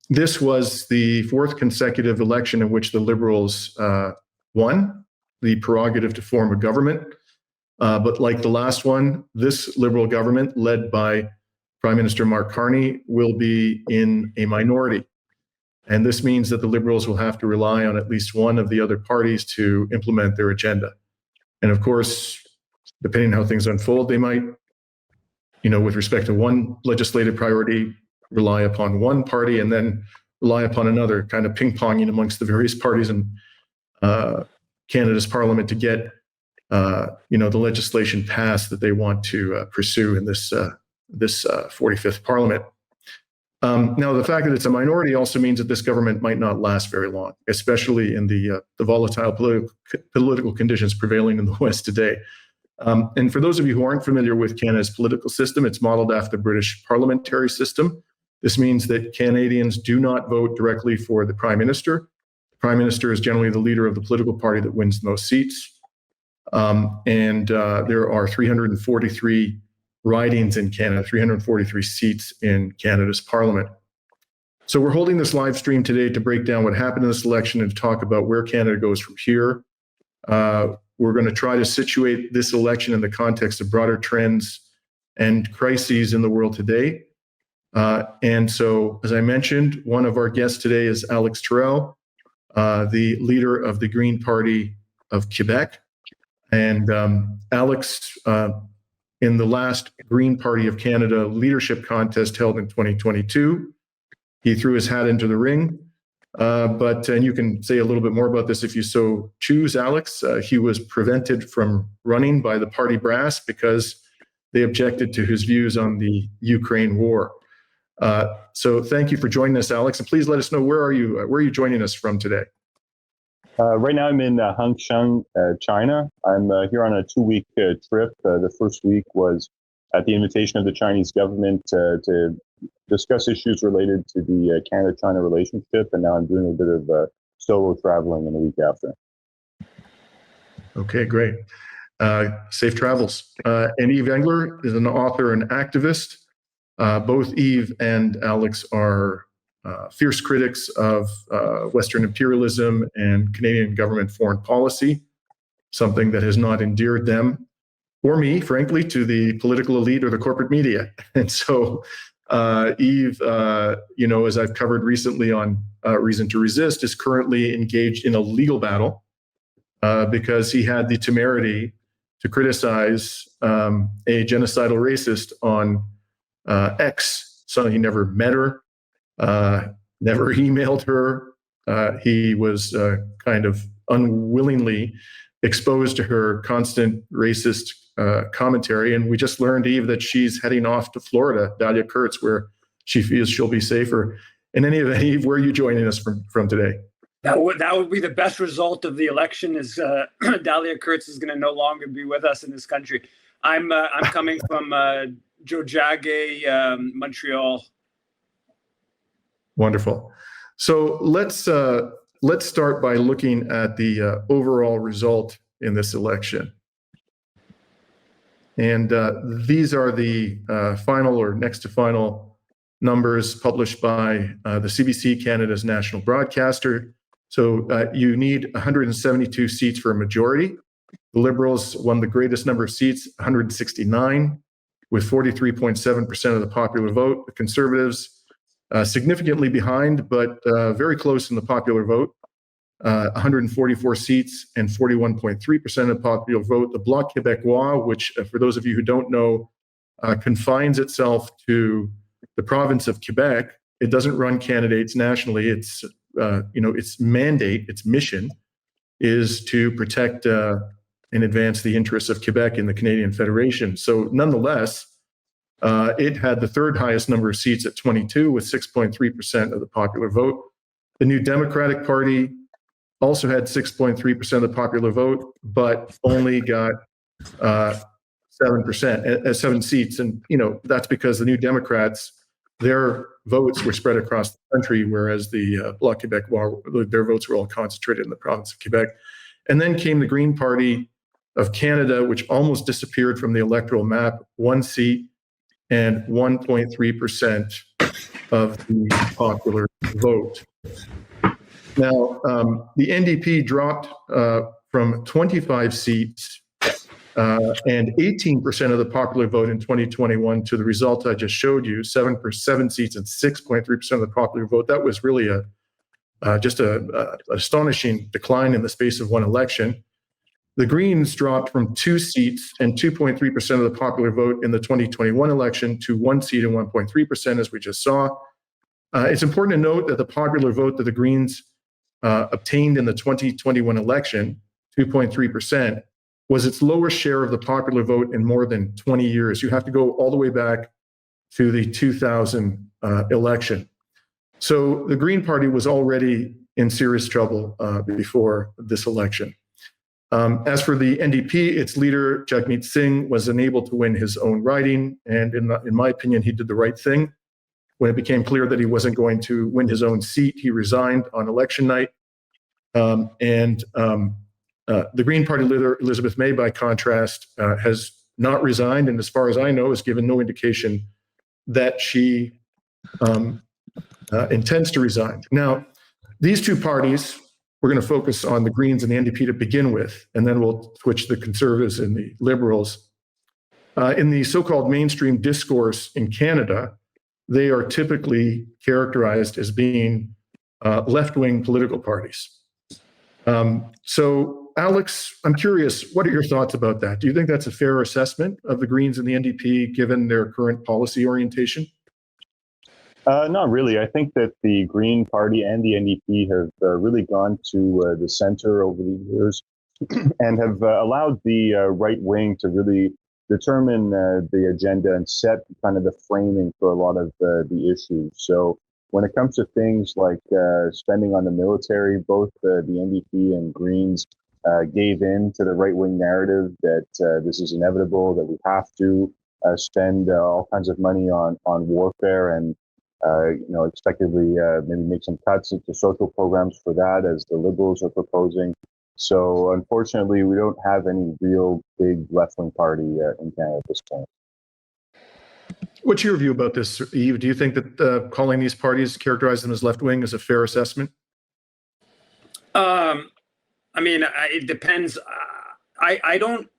This was the fourth consecutive election in which the Liberals won the prerogative to form a government. But like the last one, this Liberal government, led by Prime Minister Mark Carney, will be in a minority. And this means that the Liberals will have to rely on at least one of the other parties to implement their agenda. And of course, depending on how things unfold, they might, with respect to one legislative priority, rely upon one party and then rely upon another, kind of ping-ponging amongst the various parties in Canada's parliament to get, the legislation passed that they want to pursue in this 45th parliament. Now, the fact that it's a minority also means that this government might not last very long, especially in the volatile political conditions prevailing in the West today. And for those of you who aren't familiar with Canada's political system, it's modeled after the British parliamentary system. This means that Canadians do not vote directly for the Prime Minister. The Prime Minister is generally the leader of the political party that wins the most seats. There are 343 ridings in Canada, 343 seats in Canada's parliament. So we're holding this live stream today to break down what happened in this election and to talk about where Canada goes from here. We're going to try to situate this election in the context of broader trends and crises in the world today. And so, as I mentioned, one of our guests today is Alex Tyrrell, the leader of the Green Party of Quebec. And Alex, in the last Green Party of Canada leadership contest held in 2022, he threw his hat into the ring. And you can say a little bit more about this if you so choose, Alex. He was prevented from running by the party brass because they objected to his views on the Ukraine war. So thank you for joining us, Alex. And please let us know, where are you joining us from today? Right now I'm in Hangzhou, China. I'm here on a 2-week trip. The first week was at the invitation of the Chinese government to discuss issues related to the Canada-China relationship. And now I'm doing a bit of solo traveling in the week after. Okay, great. Safe travels. And Yves Engler is an author and activist. Both Yves and Alex are fierce critics of Western imperialism and Canadian government foreign policy, something that has not endeared them, or me, frankly, to the political elite or the corporate media. And so Yves, as I've covered recently on Reason to Resist, is currently engaged in a legal battle because he had the temerity to criticize a genocidal racist on X. So he never met her, never emailed her. He was kind of unwillingly exposed to her constant racist commentary. And we just learned, Yves, that she's heading off to Florida, Dahlia Kurtz, where she feels she'll be safer. In any event, Yves, where are you joining us from today? That would be the best result of the election, is Dahlia Kurtz is going to no longer be with us in this country. I'm coming from Jojage, Montreal. Wonderful. So let's start by looking at the overall result in this election. And these are the final or next to final numbers published by the CBC, Canada's national broadcaster. So you need 172 seats for a majority. The Liberals won the greatest number of seats, 169, with 43.7% of the popular vote. The Conservatives, significantly behind, but very close in the popular vote, 144 seats and 41.3% of the popular vote. The Bloc Québécois, which, for those of you who don't know, confines itself to the province of Quebec. It doesn't run candidates nationally. It's its mandate, its mission, is to protect and advance the interests of Quebec in the Canadian Federation. So nonetheless, it had the third highest number of seats at 22, with 6.3% of the popular vote. The New Democratic Party also had 6.3% of the popular vote, but only got 7 seats. And, that's because the New Democrats, their votes were spread across the country, whereas the Bloc Québécois, their votes were all concentrated in the province of Quebec. And then came the Green Party of Canada, which almost disappeared from the electoral map, 1 seat and 1.3% of the popular vote. Now, the NDP dropped from 25 seats and 18% of the popular vote in 2021 to the result I just showed you, 7 seats and 6.3% of the popular vote. That was really just an astonishing decline in the space of one election. The Greens dropped from 2 seats and 2.3% of the popular vote in the 2021 election to 1 seat and 1.3%, as we just saw. It's important to note that the popular vote that the Greens obtained in the 2021 election, 2.3%, was its lowest share of the popular vote in more than 20 years. You have to go all the way back to the 2000 election. So the Green Party was already in serious trouble before this election. As for the NDP, its leader, Jagmeet Singh, was unable to win his own riding. And in my opinion, he did the right thing. When it became clear that he wasn't going to win his own seat, he resigned on election night. The Green Party leader, Elizabeth May, by contrast, has not resigned, and as far as I know, has given no indication that she intends to resign. Now, these two parties, we're going to focus on the Greens and the NDP to begin with, and then we'll switch to the Conservatives and the Liberals. In the so-called mainstream discourse in Canada, they are typically characterized as being left-wing political parties. So, Alex, I'm curious, what are your thoughts about that? Do you think that's a fair assessment of the Greens and the NDP, given their current policy orientation? Not really. I think that the Green Party and the NDP have really gone to the center over the years and have allowed the right wing to really determine the agenda and set kind of the framing for a lot of the issues. So when it comes to things like spending on the military, both the NDP and Greens gave in to the right-wing narrative that this is inevitable, that we have to spend all kinds of money on warfare and expectively maybe make some cuts into social programs for that, as the Liberals are proposing. So unfortunately, we don't have any real big left-wing party in Canada at this point. What's your view about this, Yves? Do you think that calling these parties, characterize them as left-wing, is a fair assessment? I mean, it depends. I think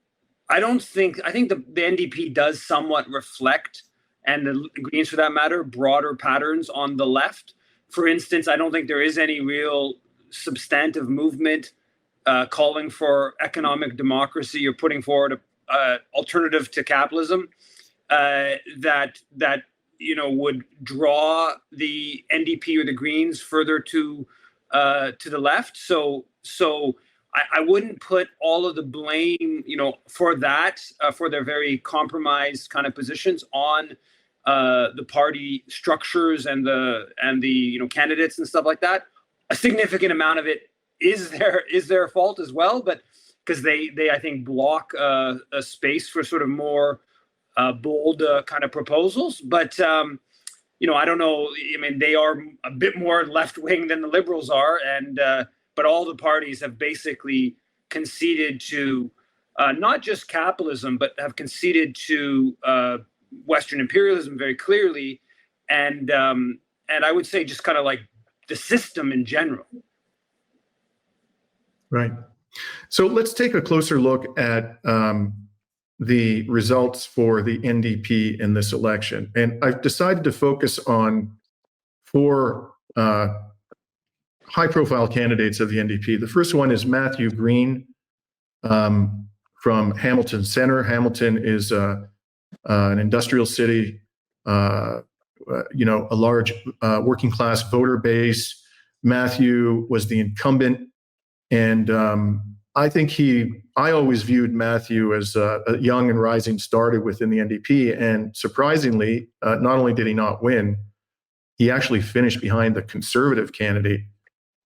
the NDP does somewhat reflect, and the Greens for that matter, broader patterns on the left. For instance, I don't think there is any real substantive movement calling for economic democracy or putting forward an alternative to capitalism that would draw the NDP or the Greens further to the left. So I wouldn't put all of the blame, for that, for their very compromised kind of positions on the party structures and the candidates and stuff like that. A significant amount of it is their fault as well, but because they I think block a space for sort of more bold kind of proposals. But I don't know. I mean, they are a bit more left wing than the Liberals are, and but all the parties have basically conceded to not just capitalism, but have conceded to Western imperialism very clearly, and I would say just kind of like the system in general. Right. So let's take a closer look at the results for the NDP in this election. And I've decided to focus on 4 high-profile candidates of the NDP. The first one is Matthew Green from Hamilton Centre. Hamilton is an industrial city, a large working-class voter base. Matthew was the incumbent, and I think I always viewed Matthew as a young and rising star within the NDP. And surprisingly, not only did he not win, he actually finished behind the Conservative candidate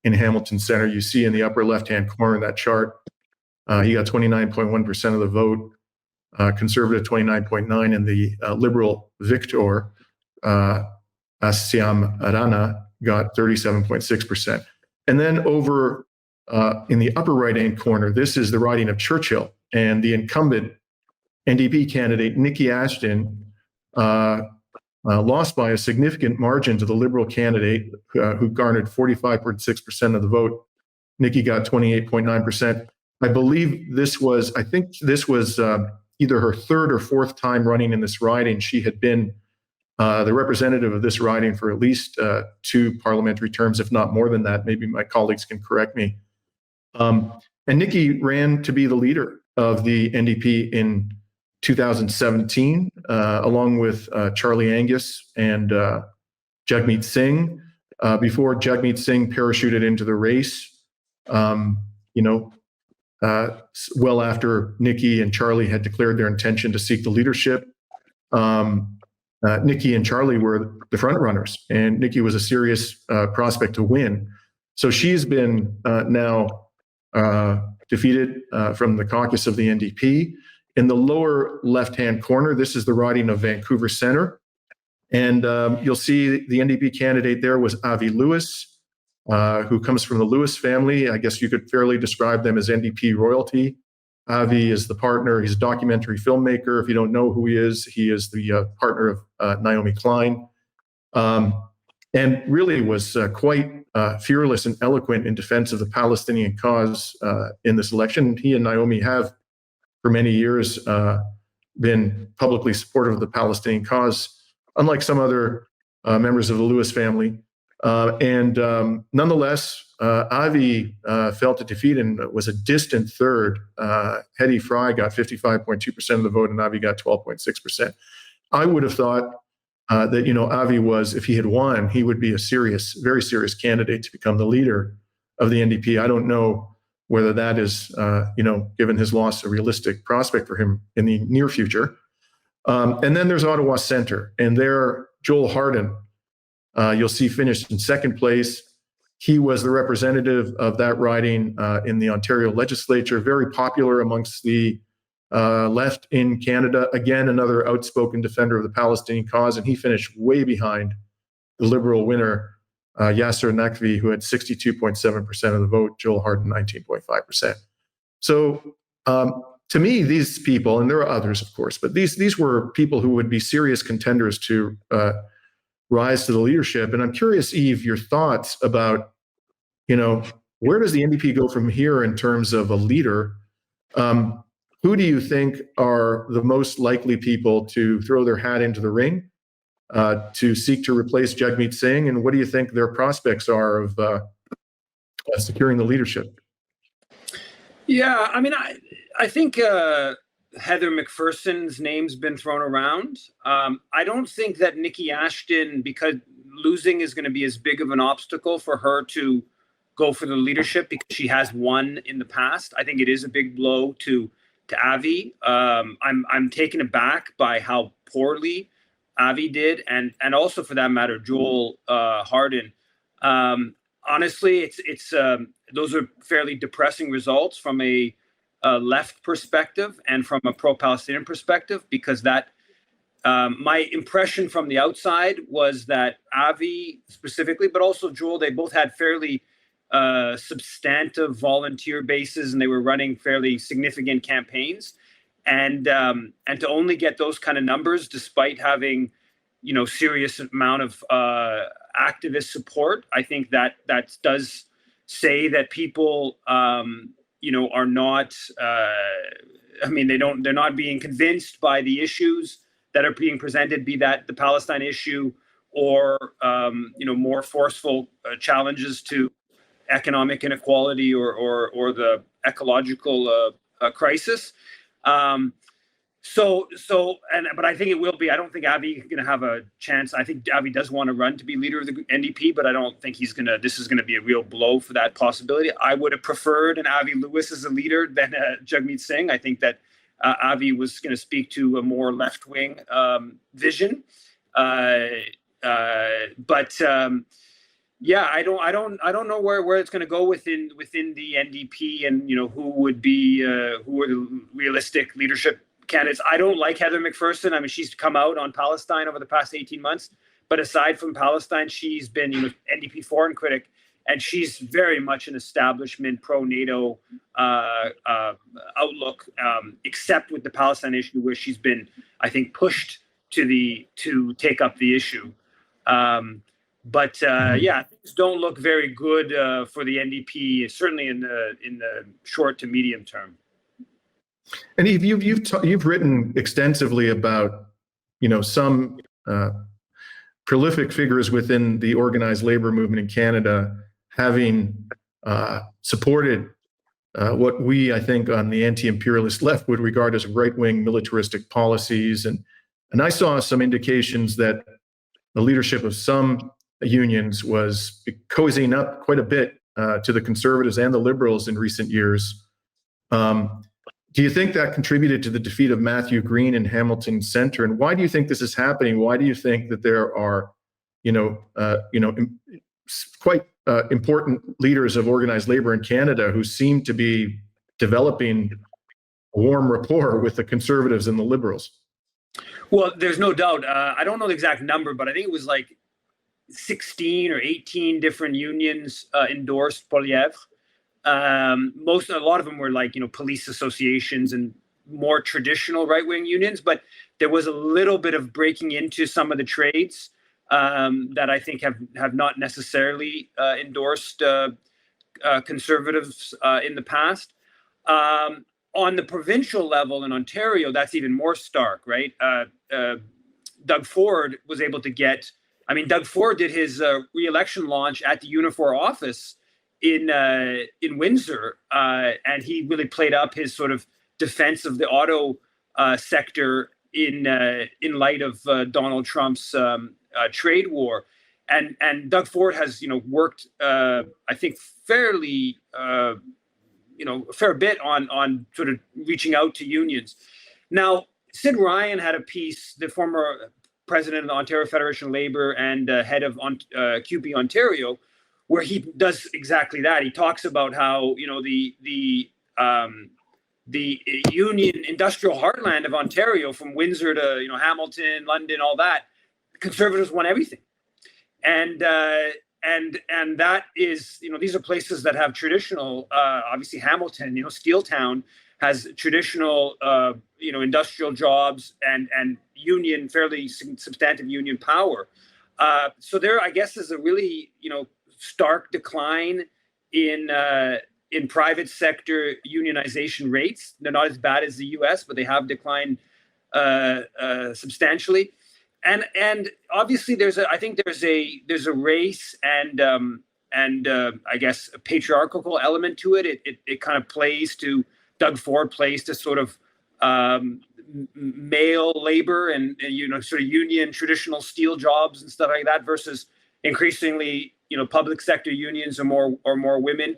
in Hamilton Centre. You see in the upper left-hand corner of that chart, he got 29.1% of the vote, Conservative 29.9%, and the Liberal Victor, Asiam Arana, got 37.6%. And then over in the upper right-hand corner, this is the riding of Churchill, and the incumbent NDP candidate, Nikki Ashton, lost by a significant margin to the Liberal candidate who garnered 45.6% of the vote. Nikki got 28.9%. I think this was either her third or fourth time running in this riding. She had been the representative of this riding for at least 2 parliamentary terms, if not more than that. Maybe my colleagues can correct me. And Nikki ran to be the leader of the NDP in 2017, along with Charlie Angus and Jagmeet Singh, before Jagmeet Singh parachuted into the race, well after Nikki and Charlie had declared their intention to seek the leadership. Nikki and Charlie were the front runners, and Nikki was a serious prospect to win. So she's been now defeated from the caucus of the NDP. In the lower left-hand corner, this is the riding of Vancouver Centre. And you'll see the NDP candidate there was Avi Lewis, who comes from the Lewis family. I guess you could fairly describe them as NDP royalty. Avi is the partner. He's a documentary filmmaker. If you don't know who he is the partner of Naomi Klein. And really was quite fearless and eloquent in defense of the Palestinian cause in this election. He and Naomi have, for many years, been publicly supportive of the Palestinian cause, unlike some other members of the Lewis family. Nonetheless, Avi fell to defeat and was a distant third. Hedy Fry got 55.2% of the vote, and Avi got 12.6%. I would have thought that Avi was, if he had won, he would be a very serious candidate to become the leader of the NDP. I don't know whether that is, given his loss, a realistic prospect for him in the near future. And then there's Ottawa Centre, and there Joel Harden, you'll see, finished in second place. He was the representative of that riding in the Ontario legislature, very popular amongst the left in Canada. Again, another outspoken defender of the Palestinian cause, and he finished way behind the Liberal winner, Yasser Naqvi, who had 62.7% of the vote, Joel Harden 19.5%. So to me, these people, and there are others, of course, but these were people who would be serious contenders to rise to the leadership. And I'm curious, Yves, your thoughts about, where does the NDP go from here in terms of a leader? Who do you think are the most likely people to throw their hat into the ring to seek to replace Jagmeet Singh? And what do you think their prospects are of securing the leadership? Yeah, I mean, I think Heather McPherson's name's been thrown around. I don't think that Nikki Ashton, because losing is going to be as big of an obstacle for her to go for the leadership because she has won in the past. I think it is a big blow to Avi. I'm taken aback by how poorly Avi did, and also for that matter, Joel Harden. Honestly, it's those are fairly depressing results from a left perspective and from a pro-Palestinian perspective, because that my impression from the outside was that Avi specifically, but also Joel, they both had fairly substantive volunteer bases, and they were running fairly significant campaigns, and to only get those kind of numbers despite having serious amount of activist support, I think that does say that people are not they're not being convinced by the issues that are being presented, be that the Palestine issue or more forceful challenges to economic inequality or the ecological crisis. But I think it will be. I don't think Avi is going to have a chance. I think Avi does want to run to be leader of the NDP, but I don't think this is going to be a real blow for that possibility. I would have preferred an Avi Lewis as a leader than Jagmeet Singh. I think that Avi was going to speak to a more left-wing vision. Yeah, I don't know where it's going to go within the NDP, and who would be who are the realistic leadership candidates. I don't like Heather McPherson. I mean, she's come out on Palestine over the past 18 months, but aside from Palestine, she's been NDP foreign critic, and she's very much an establishment pro-NATO outlook, except with the Palestine issue, where she's been, I think, pushed to take up the issue. But yeah, things don't look very good for the NDP, certainly in the short to medium term. And Yves, you've written extensively about, some prolific figures within the organized labor movement in Canada having supported what we, I think, on the anti-imperialist left would regard as right-wing militaristic policies, and I saw some indications that the leadership of some unions was cozying up quite a bit to the Conservatives and the Liberals in recent years. Do you think that contributed to the defeat of Matthew Green in Hamilton Centre? And why do you think this is happening? Why do you think that there are, quite important leaders of organized labor in Canada who seem to be developing a warm rapport with the Conservatives and the Liberals? Well, there's no doubt. I don't know the exact number, but I think it was like 16 or 18 different unions endorsed Poilievre. A lot of them were like, police associations and more traditional right-wing unions, but there was a little bit of breaking into some of the trades that I think have not necessarily endorsed Conservatives in the past. On the provincial level in Ontario, that's even more stark, right? Doug Ford was able to get, Doug Ford did his re-election launch at the Unifor office in Windsor, and he really played up his sort of defense of the auto sector in light of Donald Trump's trade war, and Doug Ford has worked I think fairly a fair bit on sort of reaching out to unions. Now, Sid Ryan had a piece, the former president of the Ontario Federation of Labour and head of QP Ontario, where he does exactly that. He talks about how the union industrial heartland of Ontario, from Windsor to Hamilton, London, all that, Conservatives won everything, and that is these are places that have traditional. Obviously, Hamilton, Steel Town, has traditional industrial jobs and union, fairly substantive union power. So there, I guess, is a really stark decline in private sector unionization rates. They're not as bad as the U.S., but they have declined substantially. And obviously there's a race and I guess a patriarchal element to it. It kind of plays to Doug Ford plays to sort of male labor and sort of union traditional steel jobs and stuff like that versus increasingly public sector unions or more women.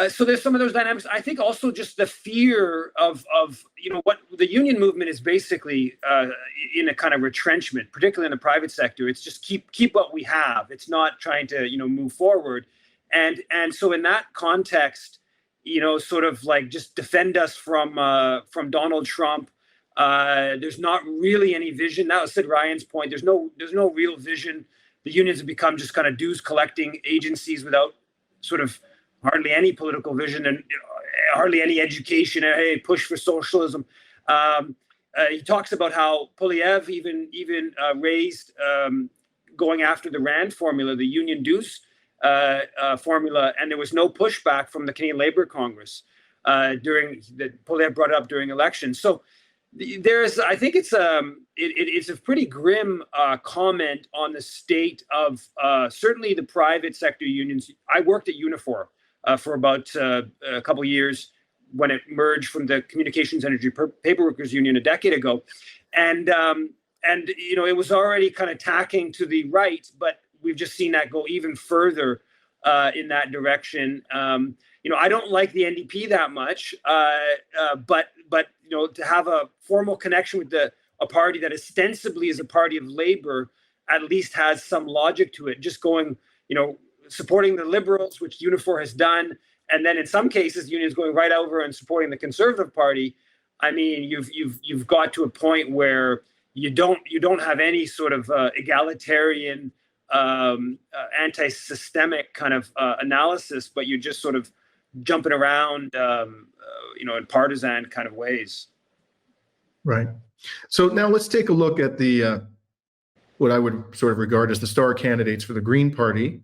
So there's some of those dynamics. I think also just the fear of what the union movement is basically in a kind of retrenchment, particularly in the private sector. It's just keep what we have. It's not trying to move forward, and so in that context, sort of like just defend us from Donald Trump. There's not really any vision. That was Sid Ryan's point. There's no real vision. The unions have become just kind of dues collecting agencies without sort of hardly any political vision and hardly any education. Hey, push for socialism. He talks about how Poilievre even raised going after the RAND formula, the union dues formula, and there was no pushback from the Canadian Labour Congress Poilievre brought it up during elections. So I think it's a pretty grim comment on the state of certainly the private sector unions. I worked at Unifor for about a couple of years when it merged from the Communications Energy Paperworkers Union a decade ago, and it was already kind of tacking to the right, but we've just seen that go even further in that direction. I don't like the NDP that much, but to have a formal connection with a party that ostensibly is a party of labor at least has some logic to it. Just going, supporting the Liberals, which Unifor has done, and then in some cases, unions going right over and supporting the Conservative Party. I mean, you've got to a point where you don't have any sort of egalitarian, anti-systemic kind of analysis, but you're just sort of jumping around, in partisan kind of ways. Right. So now let's take a look at the what I would sort of regard as the star candidates for the Green Party.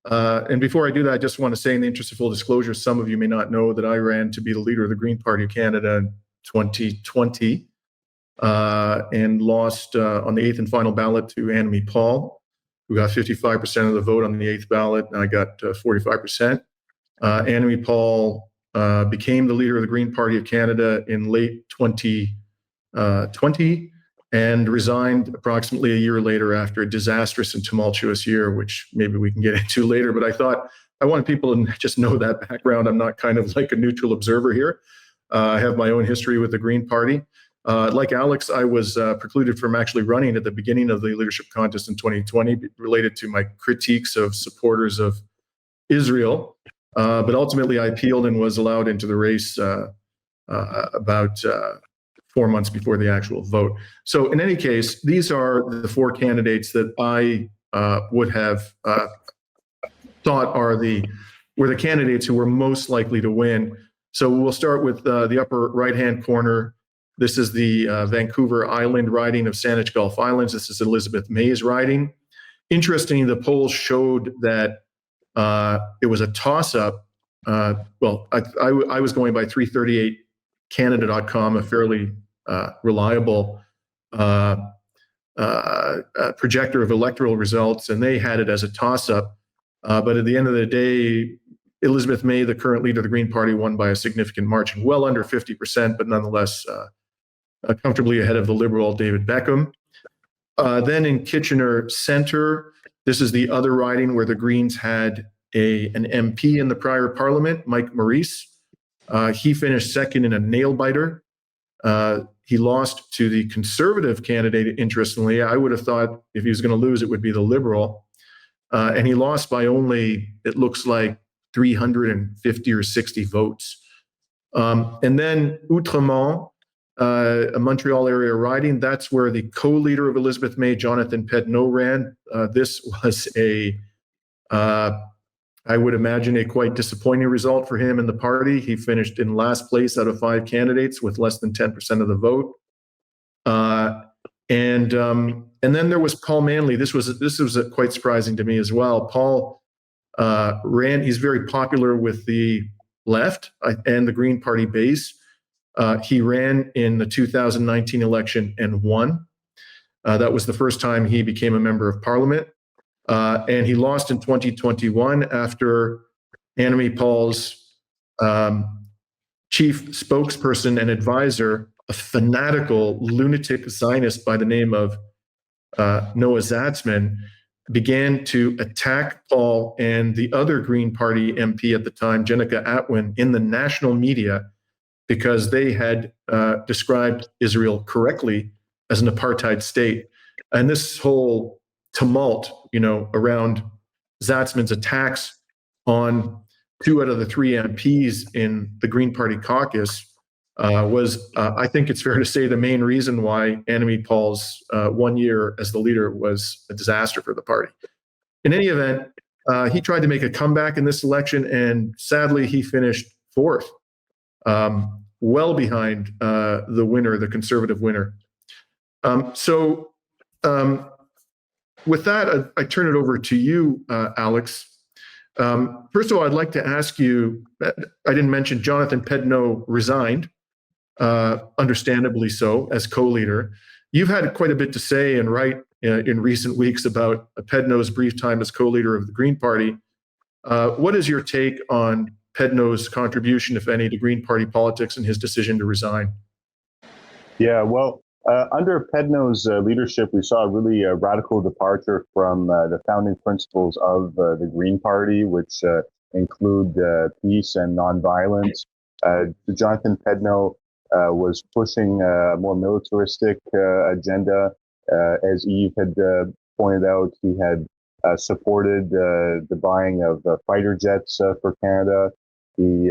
And before I do that, I just want to say, in the interest of full disclosure, some of you may not know that I ran to be the leader of the Green Party of Canada in 2020 and lost on the 8th and final ballot to Annemie Paul, who got 55% of the vote on the 8th ballot, and I got 45%. Annemie Paul became the leader of the Green Party of Canada in late 2020 and resigned approximately a year later after a disastrous and tumultuous year, which maybe we can get into later. But I thought I wanted people to just know that background. I'm not kind of like a neutral observer here. I have my own history with the Green Party. Like Alex, I was precluded from actually running at the beginning of the leadership contest in 2020 related to my critiques of supporters of Israel. But ultimately, I appealed and was allowed into the race about 4 months before the actual vote. So in any case, these are the four candidates that I would have thought were the candidates who were most likely to win. So we'll start with the upper right-hand corner. This is the Vancouver Island riding of Saanich Gulf Islands. This is Elizabeth May's riding. Interestingly, the polls showed that it was a toss-up. Well, I was going by 338canada.com, a fairly reliable projector of electoral results, and they had it as a toss-up. But at the end of the day, Elizabeth May, the current leader of the Green Party, won by a significant margin, well under 50%, but nonetheless comfortably ahead of the Liberal David Beckham. Then in Kitchener Centre, this is the other riding where the Greens had an MP in the prior Parliament, Mike Maurice. He finished second in a nail-biter. He lost to the Conservative candidate, interestingly. I would have thought if he was going to lose, it would be the Liberal. And he lost by only, it looks like, 350 or 60 votes. And then Outremont, a Montreal area riding, that's where the co-leader of Elizabeth May, Jonathan Pedneau, ran. This was I would imagine, a quite disappointing result for him and the party. He finished in last place out of 5 candidates with less than 10% of the vote. And then there was Paul Manley. This was quite surprising to me as well. Paul ran. He's very popular with the left and the Green Party base. He ran in the 2019 election and won. That was the first time he became a member of Parliament. And he lost in 2021 after Annemie Paul's chief spokesperson and advisor, a fanatical lunatic Zionist by the name of Noah Zatzman, began to attack Paul and the other Green Party MP at the time, Jenica Atwin, in the national media because they had described Israel correctly as an apartheid state. And this whole tumult, around Zatzman's attacks on 2 out of the 3 MPs in the Green Party caucus was, I think it's fair to say, the main reason why Annemie Paul's 1 year as the leader was a disaster for the party. In any event, he tried to make a comeback in this election, and sadly, he finished 4th, well behind the winner, the Conservative winner. With that, I turn it over to you, Alex. First of all, I'd like to ask you, I didn't mention Jonathan Pedneau resigned, understandably so, as co-leader. You've had quite a bit to say and write in recent weeks about Pedneau's brief time as co-leader of the Green Party. What is your take on Pedneau's contribution, if any, to Green Party politics and his decision to resign? Yeah, well, under Pedneau's leadership, we saw a really radical departure from the founding principles of the Green Party, which include peace and nonviolence. Jonathan Pedneau was pushing a more militaristic agenda. As Yves had pointed out, he had supported the buying of fighter jets for Canada. He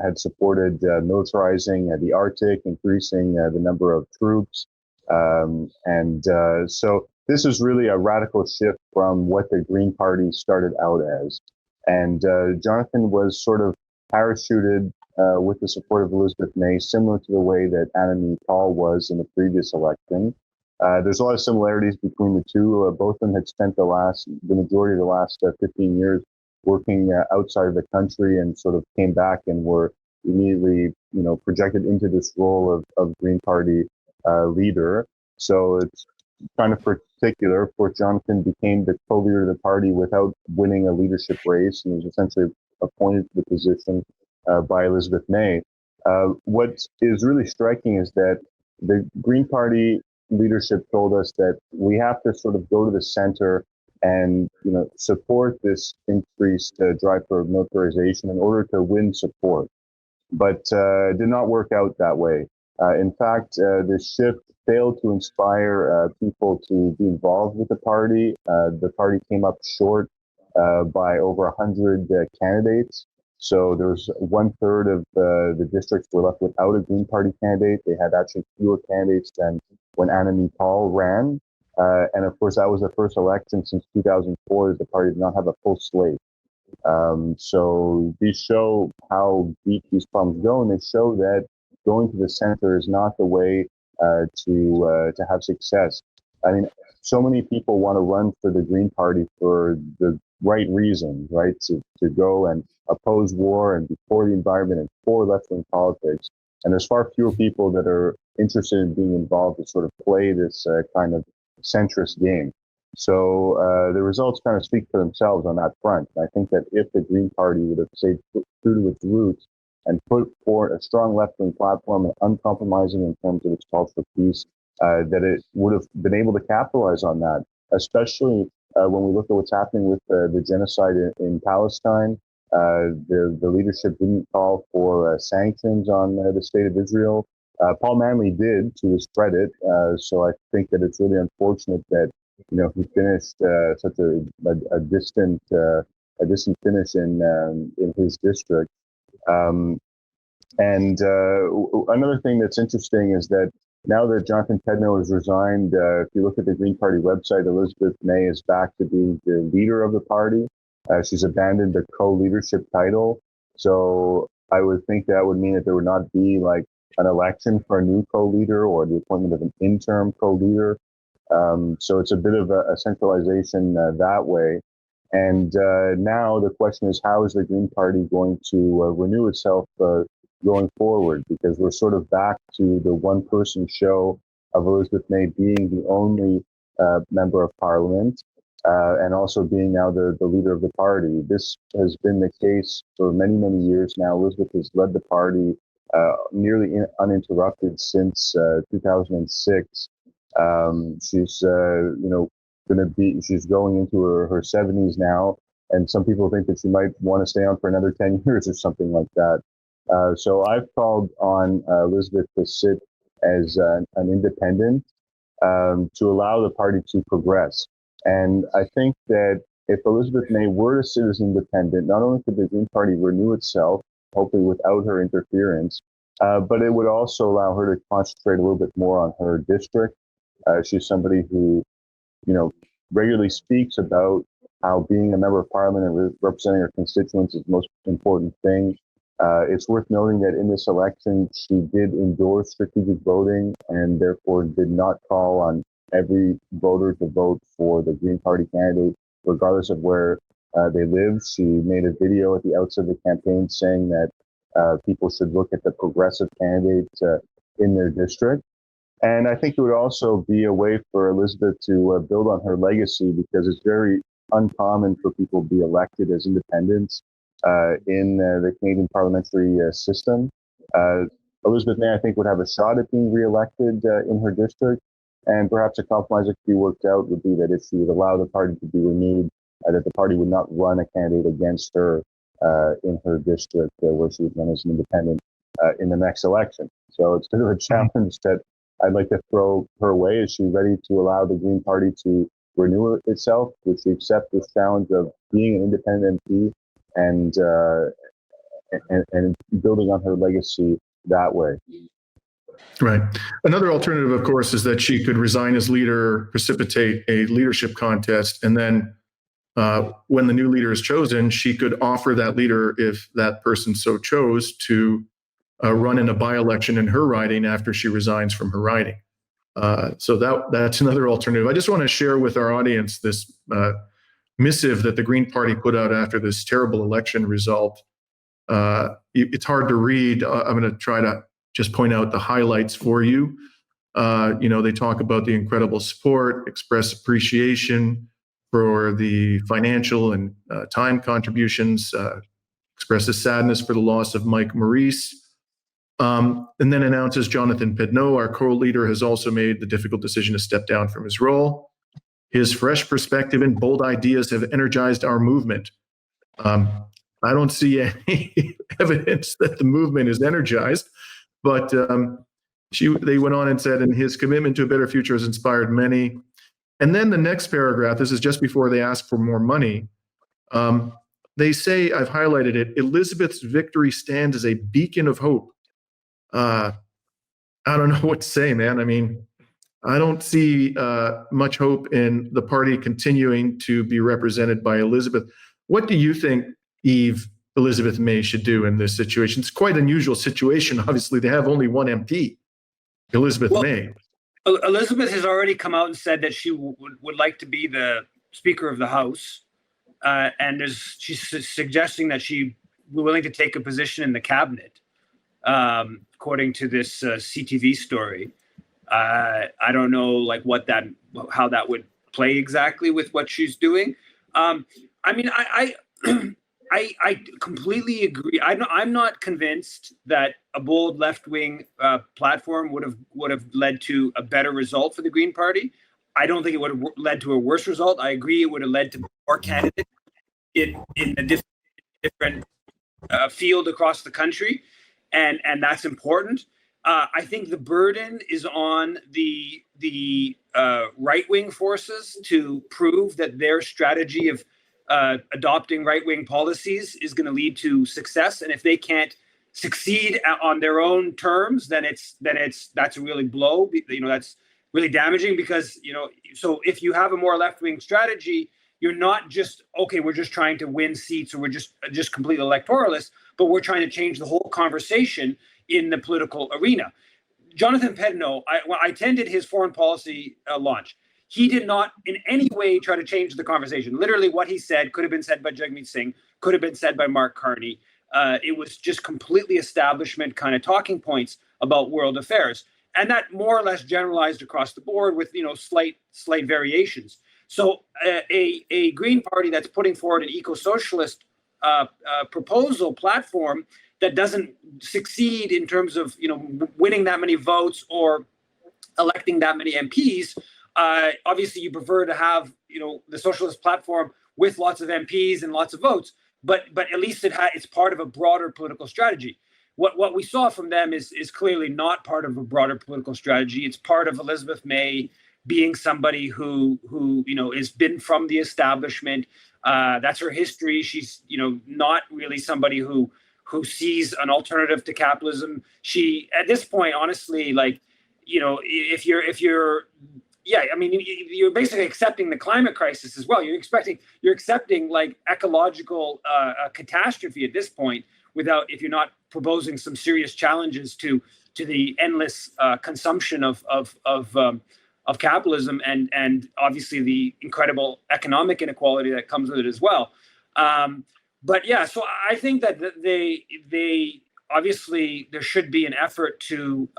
had supported militarizing the Arctic, increasing the number of troops. So this is really a radical shift from what the Green Party started out as. And Jonathan was sort of parachuted with the support of Elizabeth May, similar to the way that Annamie Paul was in the previous election. There's a lot of similarities between the two. Both of them had spent the majority of the last 15 years working outside of the country, and sort of came back and were immediately, projected into this role of Green Party leader. So it's kind of particular. Of course, Jonathan became the co-leader of the party without winning a leadership race, and was essentially appointed to the position by Elizabeth May. What is really striking is that the Green Party leadership told us that we have to sort of go to the center and support this increased drive for militarization in order to win support. But it did not work out that way. In fact, this shift failed to inspire people to be involved with the party. The party came up short by over 100 candidates. So there was 1/3 of the districts were left without a Green Party candidate. They had actually fewer candidates than when Annamie Paul ran. And of course, that was the first election since 2004 that the party did not have a full slate. So these show how deep these problems go, and they show that going to the center is not the way to have success. I mean, so many people want to run for the Green Party for the right reasons, right? To go and oppose war and be for the environment and for left-wing politics. And there's far fewer people that are interested in being involved to sort of play this kind of centrist game. So the results kind of speak for themselves on that front. I think that if the Green Party would have stayed true to its roots and put forward a strong left-wing platform and uncompromising in terms of its calls for peace, that it would have been able to capitalize on that, especially when we look at what's happening with the genocide in Palestine. The leadership didn't call for sanctions on the state of Israel. Paul Manley did, to his credit. So I think that it's really unfortunate that he finished such a distant finish in his district. And another thing that's interesting is that now that Jonathan Pedno has resigned, if you look at the Green Party website, Elizabeth May is back to being the leader of the party. She's abandoned the co-leadership title. So I would think that would mean that there would not be like an election for a new co-leader or the appointment of an interim co-leader. So it's a bit of a centralization that way. And now the question is, how is the Green Party going to renew itself going forward? Because we're sort of back to the one-person show of Elizabeth May being the only member of parliament and also being now the leader of the party. This has been the case for many, many years now. Elizabeth has led the party nearly uninterrupted since 2006. She's she's going into her 70s now, and some people think that she might want to stay on for another 10 years or something like that. So I've called on Elizabeth to sit as an independent to allow the party to progress. And I think that if Elizabeth May were to sit as independent, not only could the Green Party renew itself, hopefully without her interference, but it would also allow her to concentrate a little bit more on her district. She's somebody who, regularly speaks about how being a member of parliament and representing her constituents is the most important thing. It's worth noting that in this election, she did endorse strategic voting and therefore did not call on every voter to vote for the Green Party candidate, regardless of where they live. She made a video at the outset of the campaign saying that people should look at the progressive candidates in their district. And I think it would also be a way for Elizabeth to build on her legacy, because it's very uncommon for people to be elected as independents in the Canadian parliamentary system. Elizabeth May, I think, would have a shot at being reelected in her district. And perhaps a compromise that could be worked out would be that if she would allow the party to be renewed, that the party would not run a candidate against her in her district where she would run as an independent in the next election. So it's a bit of a challenge that I'd like to throw her way. Is she ready to allow the Green Party to renew itself? Would she accept this challenge of being an independent MP and building on her legacy that way? Right. Another alternative, of course, is that she could resign as leader, precipitate a leadership contest, and then when the new leader is chosen, she could offer that leader, if that person so chose, to run in a by-election in her riding after she resigns from her riding. So that's another alternative. I just want to share with our audience this missive that the Green Party put out after this terrible election result. It's hard to read. I'm going to try to just point out the highlights for you. They talk about the incredible support, express appreciation for the financial and time contributions, expresses sadness for the loss of Mike Maurice, and then announces Jonathan Pedneau, our co-leader, has also made the difficult decision to step down from his role. His fresh perspective and bold ideas have energized our movement. I don't see any evidence that the movement is energized, but they went on and said, and his commitment to a better future has inspired many. And then the next paragraph, this is just before they ask for more money. They say, I've highlighted it, Elizabeth's victory stands as a beacon of hope. I don't know what to say, man. I mean, I don't see much hope in the party continuing to be represented by Elizabeth. What do you think, Yves, Elizabeth May should do in this situation? It's quite an unusual situation. Obviously, they have only one MP, Elizabeth May. Elizabeth has already come out and said that she would like to be the Speaker of the House. And she's suggesting that she be willing to take a position in the cabinet, according to this CTV story. I don't know how that would play exactly with what she's doing. I completely agree. I'm not convinced that a bold left-wing platform would have led to a better result for the Green Party. I don't think it would have led to a worse result. I agree it would have led to more candidates in a different field across the country, and that's important. I think the burden is on the right-wing forces to prove that their strategy of adopting right-wing policies is going to lead to success, and if they can't succeed on their own terms, then that's a really blow. That's really damaging, because so if you have a more left-wing strategy, you're not just we're just trying to win seats, or we're just completely electoralist, but we're trying to change the whole conversation in the political arena. Jonathan Pedneau, I attended his foreign policy launch. He did not in any way try to change the conversation. Literally what he said could have been said by Jagmeet Singh, could have been said by Mark Carney. It was just completely establishment kind of talking points about world affairs. And that more or less generalized across the board with slight variations. So a Green Party that's putting forward an eco-socialist proposal platform that doesn't succeed in terms of winning that many votes or electing that many MPs. Obviously, you prefer to have the socialist platform with lots of MPs and lots of votes, but at least it's part of a broader political strategy. What we saw from them is clearly not part of a broader political strategy. It's part of Elizabeth May being somebody who has been from the establishment. That's her history. She's not really somebody who sees an alternative to capitalism. She, at this point, honestly, if you're basically accepting the climate crisis as well. You're accepting ecological catastrophe at this point, if you're not proposing some serious challenges to the endless consumption of capitalism and obviously the incredible economic inequality that comes with it as well. So I think that they obviously there should be an effort to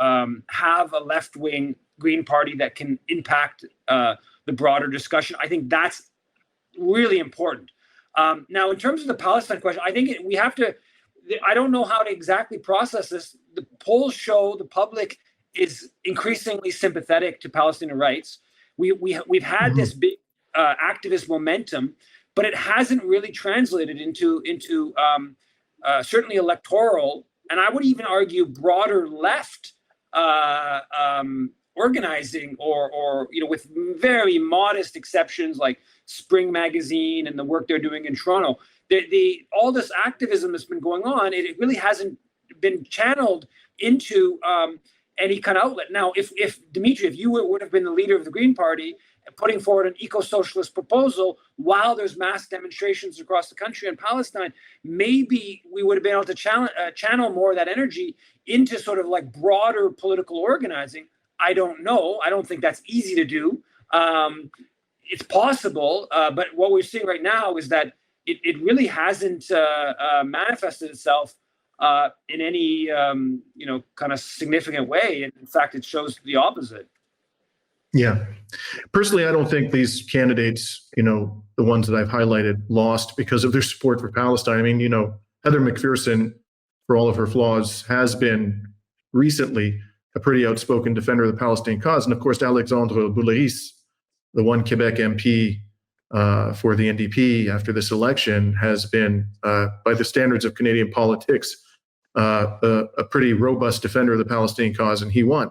have a left-wing Green Party that can impact the broader discussion. I think that's really important. Now, in terms of the Palestine question, I think we have to. I don't know how to exactly process this. The polls show the public is increasingly sympathetic to Palestinian rights. We've had this big activist momentum, but it hasn't really translated into certainly electoral, and I would even argue broader left organizing, or with very modest exceptions like Spring Magazine and the work they're doing in Toronto. All this activism that's been going on, it really hasn't been channeled into any kind of outlet. Now, if Dimitri, if you would have been the leader of the Green Party, putting forward an eco-socialist proposal while there's mass demonstrations across the country in Palestine, maybe we would have been able to channel more of that energy into sort of like broader political organizing. I don't know. I don't think that's easy to do. It's possible, but what we're seeing right now is that it really hasn't manifested itself in any kind of significant way. In fact, it shows the opposite. Yeah. Personally, I don't think these candidates, the ones that I've highlighted, lost because of their support for Palestine. I mean, Heather McPherson, for all of her flaws, has been recently a pretty outspoken defender of the Palestinian cause. And of course, Alexandre Boulairis, the one Quebec MP for the NDP after this election, has been, by the standards of Canadian politics, a pretty robust defender of the Palestinian cause, and he won.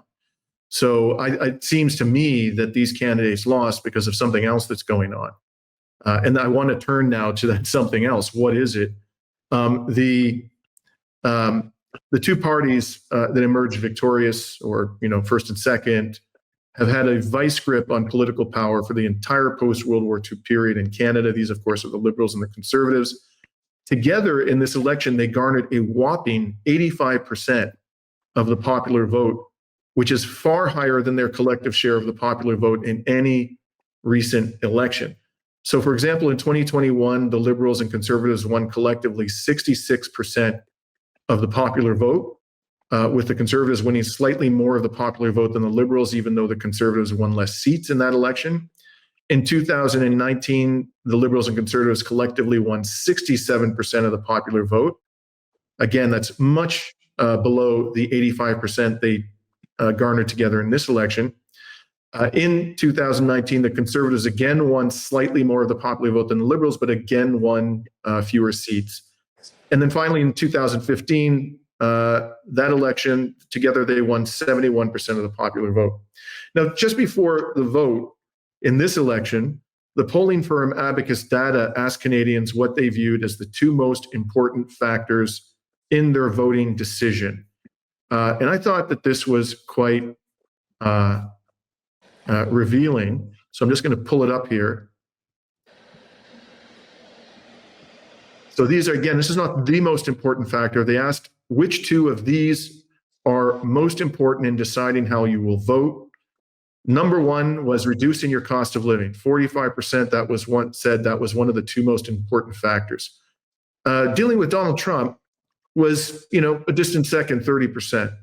So it seems to me that these candidates lost because of something else that's going on. And I want to turn now to that something else. What is it? The two parties that emerged victorious, or first and second, have had a vice grip on political power for the entire post-World War II period in Canada. These, of course, are the Liberals and the Conservatives. Together in this election, they garnered a whopping 85% of the popular vote, which is far higher than their collective share of the popular vote in any recent election. So, for example, in 2021, the Liberals and Conservatives won collectively 66% of the popular vote, with the Conservatives winning slightly more of the popular vote than the Liberals, even though the Conservatives won less seats in that election. In 2019, the Liberals and Conservatives collectively won 67% of the popular vote. Again, that's much below the 85% they garnered together in this election. In 2019, the Conservatives again won slightly more of the popular vote than the Liberals, but again won fewer seats. And then finally, in 2015, that election, together they won 71% of the popular vote. Now, just before the vote in this election, the polling firm Abacus Data asked Canadians what they viewed as the two most important factors in their voting decision. And I thought that this was quite revealing. So I'm just going to pull it up here. So these are, again, this is not the most important factor. They asked which two of these are most important in deciding how you will vote. Number one was reducing your cost of living. 45% that was one of the two most important factors. Dealing with Donald Trump was, a distant second, 30%.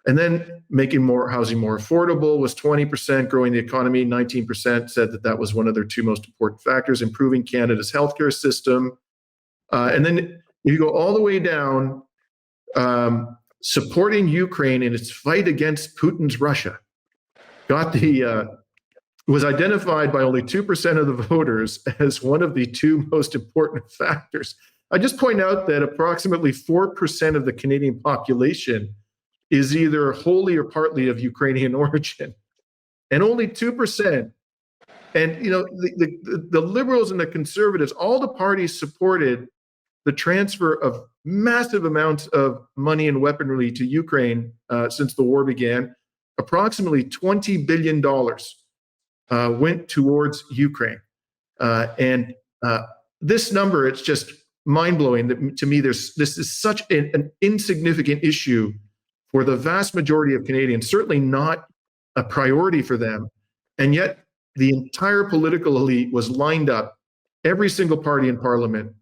And then making more housing more affordable was 20%, growing the economy, 19% said that was one of their two most important factors, improving Canada's healthcare system. And then if you go all the way down, supporting Ukraine in its fight against Putin's Russia, was identified by only 2% of the voters as one of the two most important factors. I just point out that approximately 4% of the Canadian population is either wholly or partly of Ukrainian origin, and only 2%. And the Liberals and the Conservatives, all the parties supported the transfer of massive amounts of money and weaponry to Ukraine since the war began. Approximately $20 billion went towards Ukraine. And this number, it's just mind-blowing that to me, this is such an insignificant issue for the vast majority of Canadians, certainly not a priority for them. And yet the entire political elite was lined up, every single party in Parliament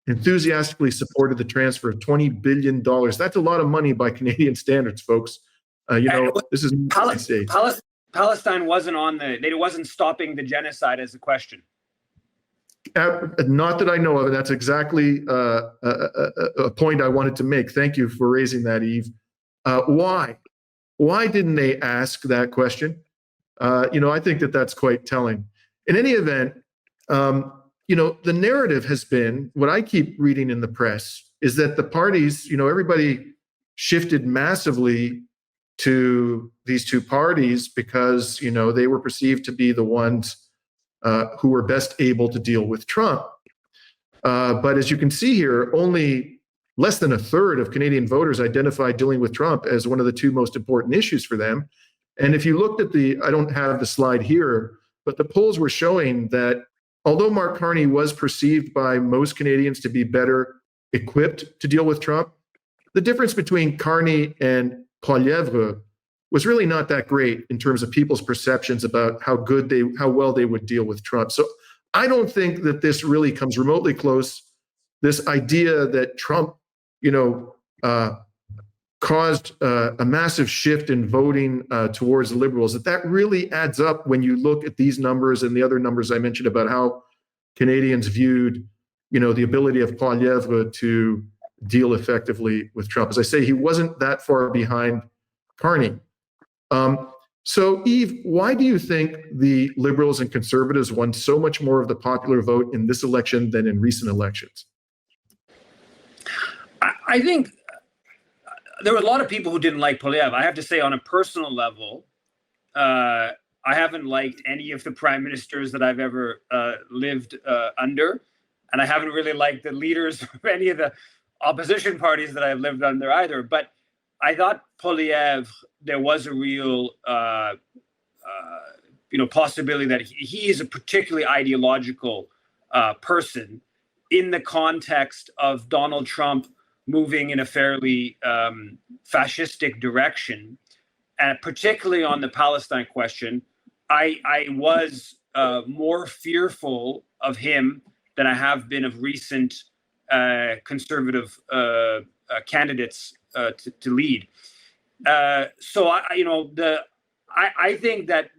enthusiastically supported the transfer of $20 billion. That's a lot of money by Canadian standards, folks. This is Palestine wasn't it wasn't stopping the genocide as a question. Not that I know of, and that's exactly a point I wanted to make. Thank you for raising that, Yves. Why? Why didn't they ask that question? I think that's quite telling. In any event, the narrative has been, what I keep reading in the press, is that the parties, everybody shifted massively to these two parties because, they were perceived to be the ones who were best able to deal with Trump. But as you can see here, only less than a third of Canadian voters identified dealing with Trump as one of the two most important issues for them. And if you looked at I don't have the slide here, but the polls were showing that although Mark Carney was perceived by most Canadians to be better equipped to deal with Trump, the difference between Carney and Poilievre was really not that great in terms of people's perceptions about how well they would deal with Trump. So I don't think that this really comes remotely close. This idea that Trump, caused a massive shift in voting towards the Liberals, that really adds up when you look at these numbers and the other numbers I mentioned about how Canadians viewed, the ability of Poilievre to deal effectively with Trump. As I say, he wasn't that far behind Carney. So, Yves, why do you think the Liberals and Conservatives won so much more of the popular vote in this election than in recent elections? I think there were a lot of people who didn't like Poilievre. I have to say, on a personal level, I haven't liked any of the prime ministers that I've ever lived under, and I haven't really liked the leaders of any of the opposition parties that I've lived under either. But I thought Poilievre, there was a real, possibility that he is a particularly ideological person in the context of Donald Trump moving in a fairly fascistic direction, and particularly on the Palestine question. I was more fearful of him than I have been of recent conservative candidates to lead. So I think that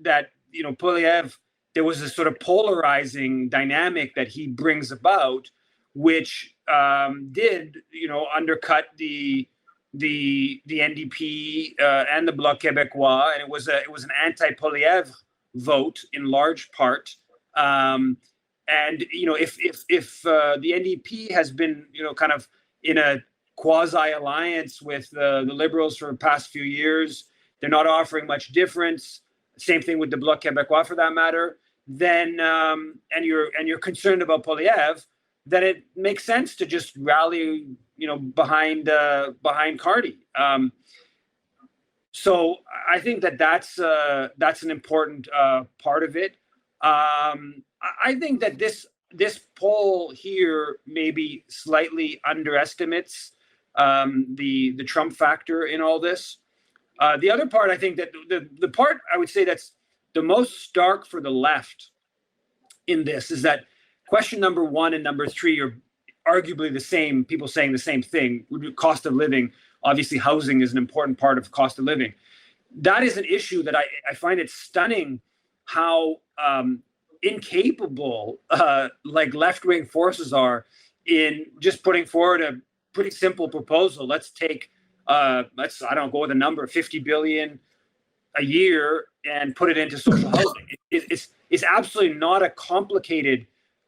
Poilievre, there was a sort of polarizing dynamic that he brings about, which did undercut the NDP and the Bloc Québécois, and it was an anti-Poilievre vote in large part. And if the NDP has been kind of in a quasi alliance with the Liberals for the past few years, they're not offering much difference. Same thing with the Bloc Québécois, for that matter. Then and you're concerned about Poilievre, then it makes sense to just rally, behind Carney. So I think that's an important part of it. I think that this poll here maybe slightly underestimates the Trump factor in all this. The other part, I think that the part I would say that's the most stark for the left in this is that question number 1 and number 3 are arguably the same, people saying the same thing. Cost of living, obviously housing is an important part of cost of living. That is an issue that I find it stunning how incapable like left-wing forces are in just putting forward a pretty simple proposal. Let's take, go with a number, 50 billion a year and put it into social housing. It's absolutely not a complicated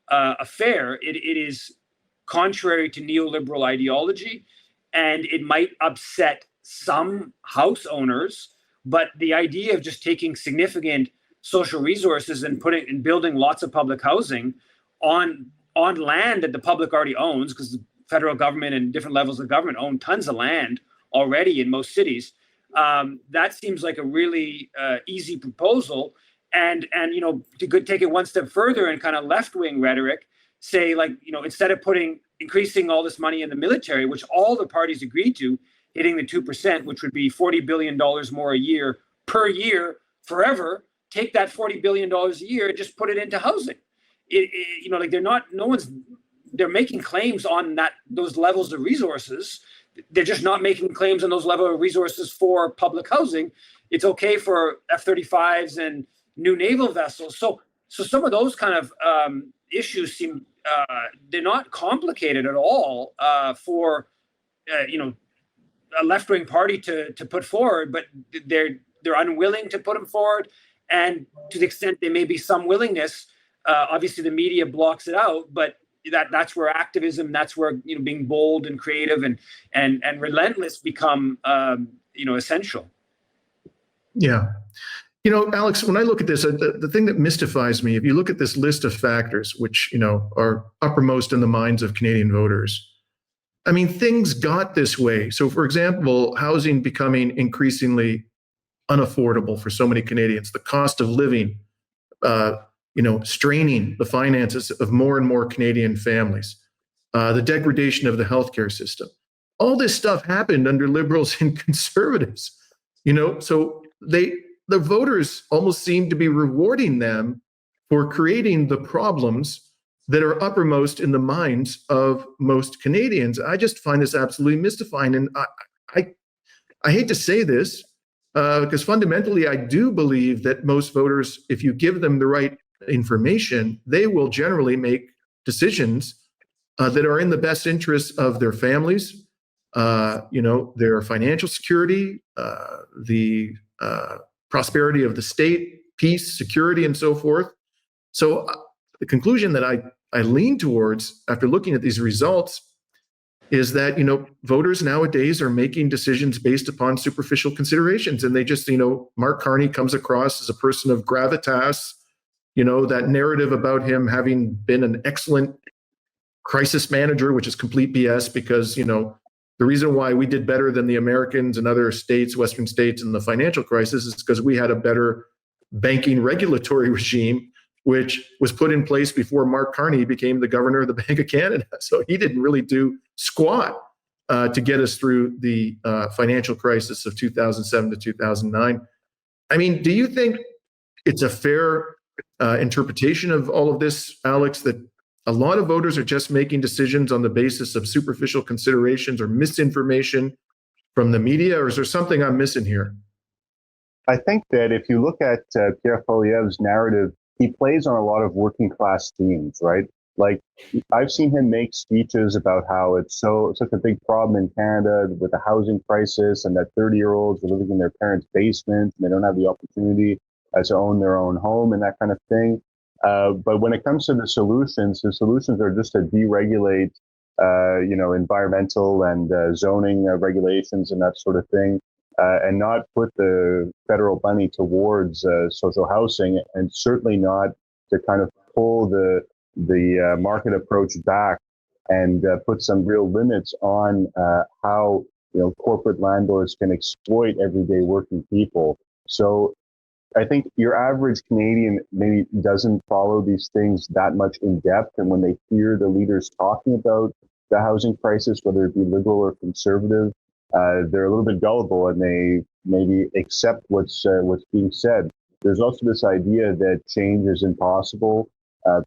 affair. It is contrary to neoliberal ideology, and it might upset some house owners. But the idea of just taking significant social resources and building lots of public housing on land that the public already owns, because the federal government and different levels of government own tons of land already in most cities, that seems like a really easy proposal. And to take it one step further and kind of left-wing rhetoric, say instead of increasing all this money in the military, which all the parties agreed to, hitting the 2%, which would be $40 billion more a year per year forever, take that $40 billion a year and just put it into housing. They're making claims on those levels of resources. They're just not making claims on those level of resources for public housing. It's okay for F-35s and new naval vessels. So some of those kind of issues seem they're not complicated at all for a left-wing party to put forward, but they're unwilling to put them forward. And to the extent there may be some willingness, obviously the media blocks it out, but that's where activism, that's where being bold and creative and relentless become essential. Yeah. Alex, when I look at this, the thing that mystifies me, if you look at this list of factors, which, are uppermost in the minds of Canadian voters, I mean, things got this way. So, for example, housing becoming increasingly unaffordable for so many Canadians, the cost of living, straining the finances of more and more Canadian families, the degradation of the healthcare system. All this stuff happened under Liberals and Conservatives, so the voters almost seem to be rewarding them for creating the problems that are uppermost in the minds of most Canadians. I just find this absolutely mystifying. And I hate to say this, because fundamentally, I do believe that most voters, if you give them the right information, they will generally make decisions that are in the best interests of their families, their financial security, the prosperity of the state, peace, security, and so forth. So the conclusion that I lean towards after looking at these results is that, voters nowadays are making decisions based upon superficial considerations. And they just, Mark Carney comes across as a person of gravitas, that narrative about him having been an excellent crisis manager, which is complete BS because, the reason why we did better than the Americans and other states, Western states in the financial crisis is because we had a better banking regulatory regime, which was put in place before Mark Carney became the governor of the Bank of Canada. So he didn't really do squat to get us through the financial crisis of 2007 to 2009. I mean, do you think it's a fair interpretation of all of this, Alex, that a lot of voters are just making decisions on the basis of superficial considerations or misinformation from the media, or is there something I'm missing here? I think that if you look at Pierre Poilievre's narrative, he plays on a lot of working class themes, right? Like I've seen him make speeches about how it's such a big problem in Canada with the housing crisis and that 30-year-olds are living in their parents' basements and they don't have the opportunity to own their own home and that kind of thing. But when it comes to the solutions are just to deregulate, environmental and zoning regulations and that sort of thing. And not put the federal money towards social housing, and certainly not to kind of pull the market approach back and put some real limits on how corporate landlords can exploit everyday working people. So I think your average Canadian maybe doesn't follow these things that much in depth, and when they hear the leaders talking about the housing crisis, whether it be liberal or conservative, they're a little bit gullible and they maybe accept what's being said. There's also this idea that change is impossible.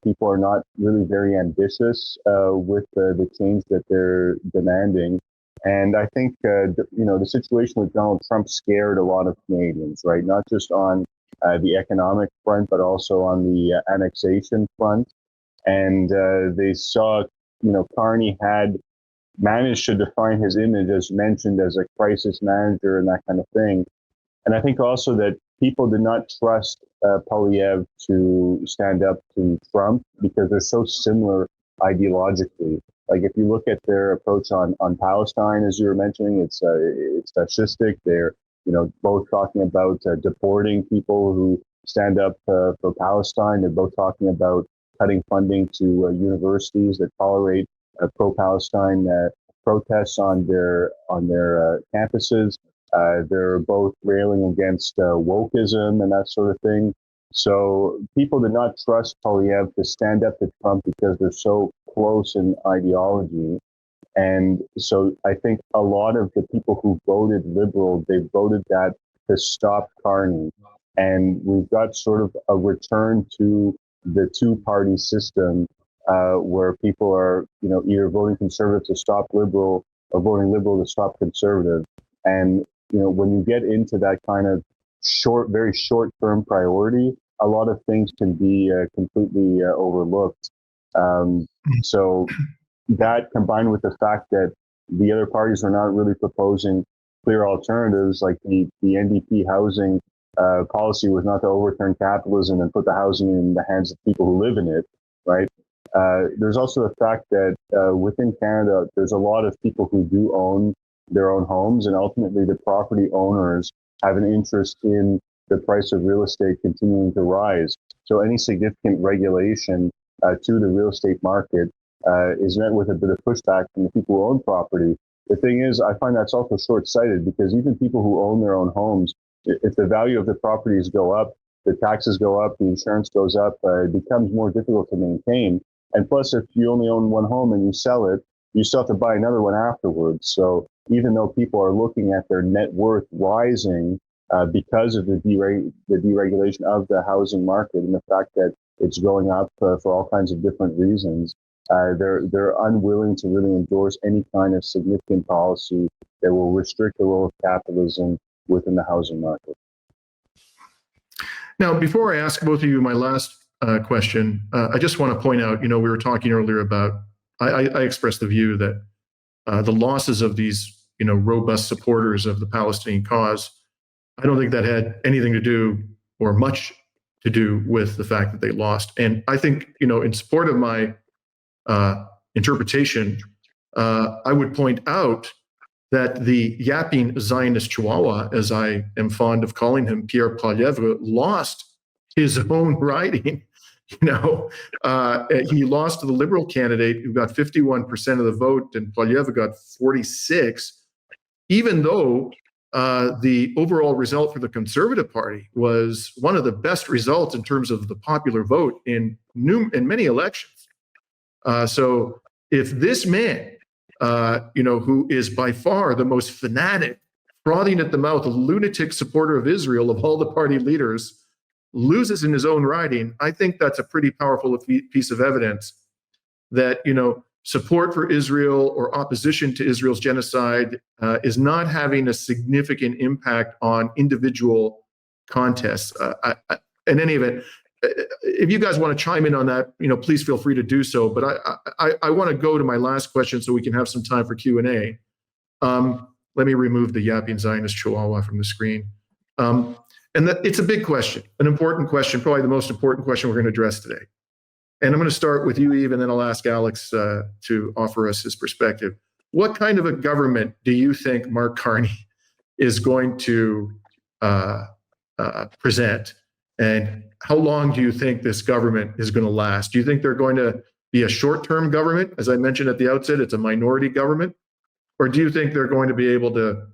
People are not really very ambitious with the change that they're demanding. And I think, the situation with Donald Trump scared a lot of Canadians, right? Not just on the economic front, but also on the annexation front. And they saw, Carney had managed to define his image, as mentioned, as a crisis manager and that kind of thing. And I think also that people did not trust Poilievre to stand up to Trump because they're so similar ideologically. Like if you look at their approach on Palestine, as you were mentioning, it's fascistic. They're both talking about deporting people who stand up for Palestine. They're both talking about cutting funding to universities that tolerate pro-Palestine protests on their campuses. They're both railing against wokeism and that sort of thing. So people did not trust Poilievre to stand up to Trump because they're so close in ideology. And so I think a lot of the people who voted Liberal, they voted that to stop Carney. And we've got sort of a return to the two-party system where people are, either voting Conservative to stop Liberal or voting Liberal to stop Conservative. And, when you get into that kind of very short-term priority, a lot of things can be completely overlooked. So that combined with the fact that the other parties are not really proposing clear alternatives, like the NDP housing policy was not to overturn capitalism and put the housing in the hands of people who live in it, right? There's also the fact that within Canada, there's a lot of people who do own their own homes, and ultimately the property owners have an interest in the price of real estate continuing to rise. So any significant regulation to the real estate market is met with a bit of pushback from the people who own property. The thing is, I find that's also short-sighted because even people who own their own homes, if the value of the properties go up, the taxes go up, the insurance goes up, it becomes more difficult to maintain. And plus, if you only own one home and you sell it, you still have to buy another one afterwards. So even though people are looking at their net worth rising because of the deregulation of the housing market and the fact that it's going up for all kinds of different reasons, they're unwilling to really endorse any kind of significant policy that will restrict the role of capitalism within the housing market. Now, before I ask both of you my last question, I just want to point out, we were talking earlier about, I expressed the view that the losses of these, robust supporters of the Palestinian cause, I don't think that had anything to do or much to do with the fact that they lost. And I think, in support of my interpretation, I would point out that the yapping Zionist Chihuahua, as I am fond of calling him, Pierre Poilievre, lost his own riding. He lost to the Liberal candidate who got 51% of the vote, and Poilievre got 46%, even though the overall result for the Conservative Party was one of the best results in terms of the popular vote in many elections. So if this man, who is by far the most fanatic, frothing at the mouth, a lunatic supporter of Israel of all the party leaders, loses in his own riding, I think that's a pretty powerful piece of evidence that, support for Israel or opposition to Israel's genocide is not having a significant impact on individual contests. In any event, if you guys want to chime in on that, please feel free to do so. But I want to go to my last question so we can have some time for Q&A. Let me remove the yapping Zionist Chihuahua from the screen. And it's a big question, an important question, probably the most important question we're going to address today. And I'm going to start with you, Yves, and then I'll ask Alex to offer us his perspective. What kind of a government do you think Mark Carney is going to present? And how long do you think this government is going to last? Do you think they're going to be a short-term government? As I mentioned at the outset, it's a minority government. Or do you think they're going to be able to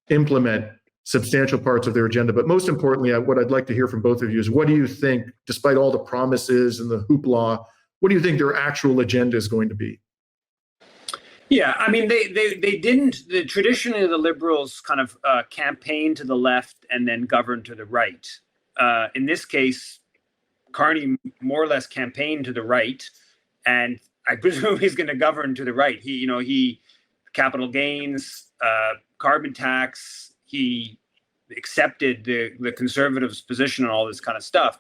implement substantial parts of their agenda? But most importantly, what I'd like to hear from both of you is, what do you think, despite all the promises and the hoopla, what do you think their actual agenda is going to be? Yeah, I mean, they didn't. Traditionally, the Liberals kind of campaigned to the left and then governed to the right. In this case, Carney more or less campaigned to the right, and I presume he's going to govern to the right. He capital gains, carbon tax. He accepted the Conservatives' position on all this kind of stuff.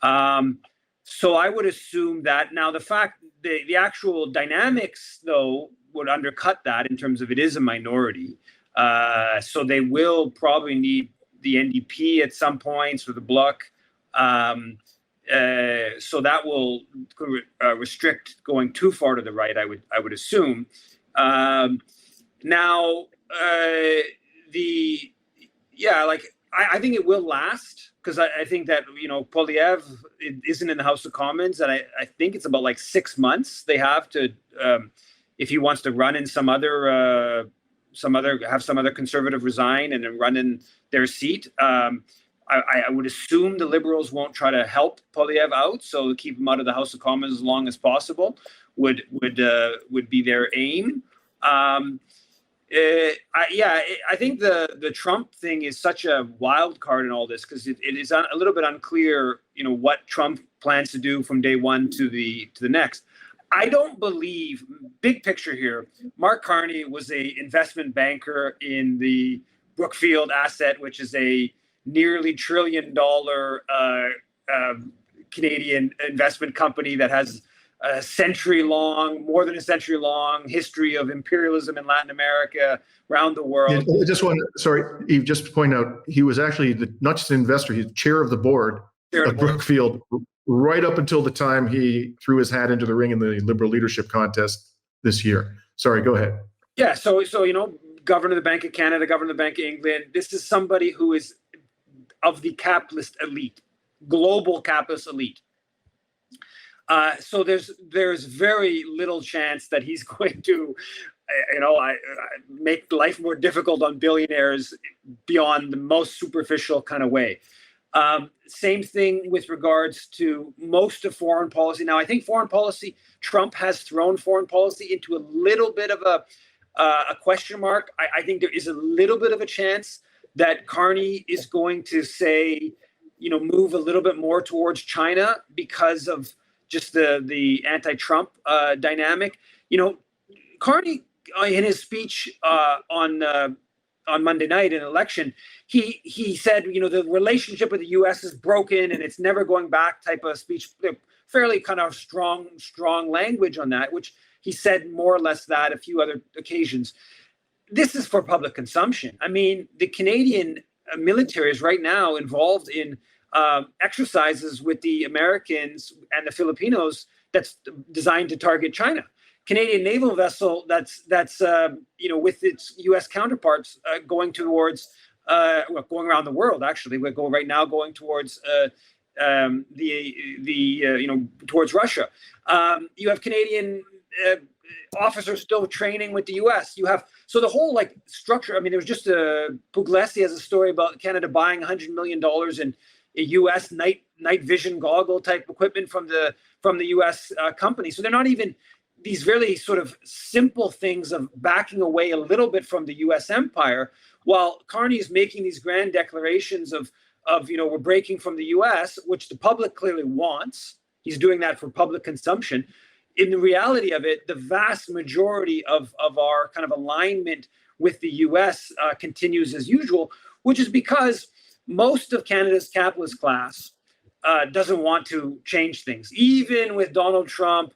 So I would assume that. Now, the fact, the actual dynamics, though, would undercut that in terms of it is a minority. So they will probably need the NDP at some points, or the Bloc. So that will restrict going too far to the right, I would assume. I think it will last, because I think that, Poilievre isn't in the House of Commons, and I think it's about like 6 months they have to, if he wants to run in some other Conservative resign and then run in their seat. I would assume the Liberals won't try to help Poilievre out, so keep him out of the House of Commons as long as possible would be their aim. I think the Trump thing is such a wild card in all this, because it is a little bit unclear, what Trump plans to do from day one to the next. I don't believe, big picture here, Mark Carney was a investment banker in the Brookfield asset, which is a nearly $1 trillion Canadian investment company that has more than a century long history of imperialism in Latin America, around the world. I just want to, sorry, Yves, just to point out, he was actually not just an investor, he's chair of the board of Brookfield, right up until the time he threw his hat into the ring in the Liberal leadership contest this year. Sorry, go ahead. Yeah, so governor of the Bank of Canada, governor of the Bank of England. This is somebody who is of the capitalist elite, global capitalist elite. So there's very little chance that he's going to, make life more difficult on billionaires beyond the most superficial kind of way. Same thing with regards to most of foreign policy. Now, I think foreign policy, Trump has thrown foreign policy into a little bit of a question mark. I think there is a little bit of a chance that Carney is going to say, move a little bit more towards China because of just the anti-Trump dynamic. Carney, in his speech on Monday night in election, he said, the relationship with the U.S. is broken and it's never going back type of speech, fairly kind of strong language on that, which he said more or less that a few other occasions. This is for public consumption. I mean, the Canadian military is right now involved in exercises with the Americans and the Filipinos that's designed to target China. Canadian naval vessel that's with its U.S. counterparts going towards going around the world. Actually, we're going towards towards Russia. You have Canadian officers still training with the U.S. You have the whole structure. I mean, there was just Puglisi has a story about Canada buying $100 million in U.S. night vision goggle type equipment from the U.S. company. So they're not even these really sort of simple things of backing away a little bit from the U.S. empire, while Carney is making these grand declarations of we're breaking from the U.S., which the public clearly wants. He's doing that for public consumption. In the reality of it, the vast majority of our kind of alignment with the U.S. Continues as usual, which is because most of Canada's capitalist class doesn't want to change things. Even with Donald Trump,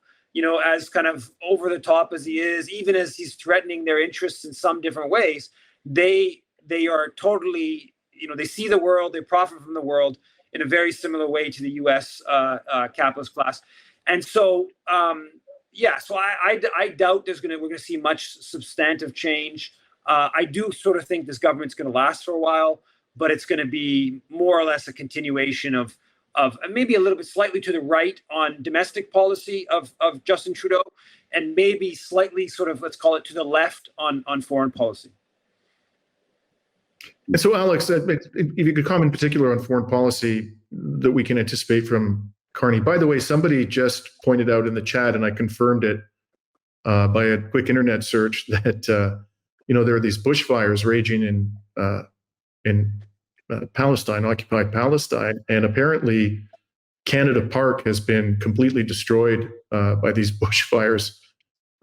as kind of over the top as he is, even as he's threatening their interests in some different ways, they are totally, they see the world, they profit from the world in a very similar way to the U.S. Capitalist class. And so, so I doubt we're going to see much substantive change. I do sort of think this government's going to last for a while, but it's going to be more or less a continuation of maybe a little bit slightly to the right on domestic policy of Justin Trudeau, and maybe slightly sort of, let's call it, to the left on foreign policy. And so, Alex, if you could comment in particular on foreign policy that we can anticipate from Carney. By the way, somebody just pointed out in the chat, and I confirmed it by a quick internet search, that there are these bushfires raging in Palestine, occupied Palestine, and apparently Canada Park has been completely destroyed by these bushfires.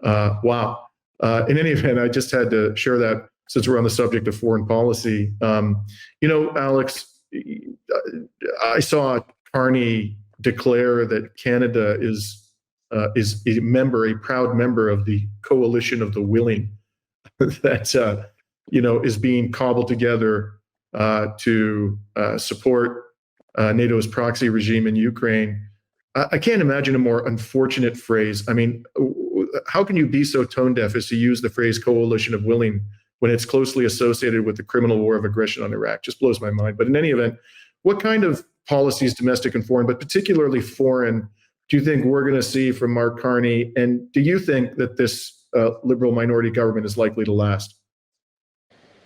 Wow. In any event, I just had to share that since we're on the subject of foreign policy. Alex, I saw Carney declare that Canada is a proud member of the coalition of the willing that is being cobbled together to support NATO's proxy regime in Ukraine. I can't imagine a more unfortunate phrase. I mean, how can you be so tone deaf as to use the phrase coalition of willing when it's closely associated with the criminal war of aggression on Iraq? Just blows my mind. But in any event, what kind of policies, domestic and foreign, but particularly foreign, do you think we're going to see from Mark Carney? And do you think that this Liberal minority government is likely to last?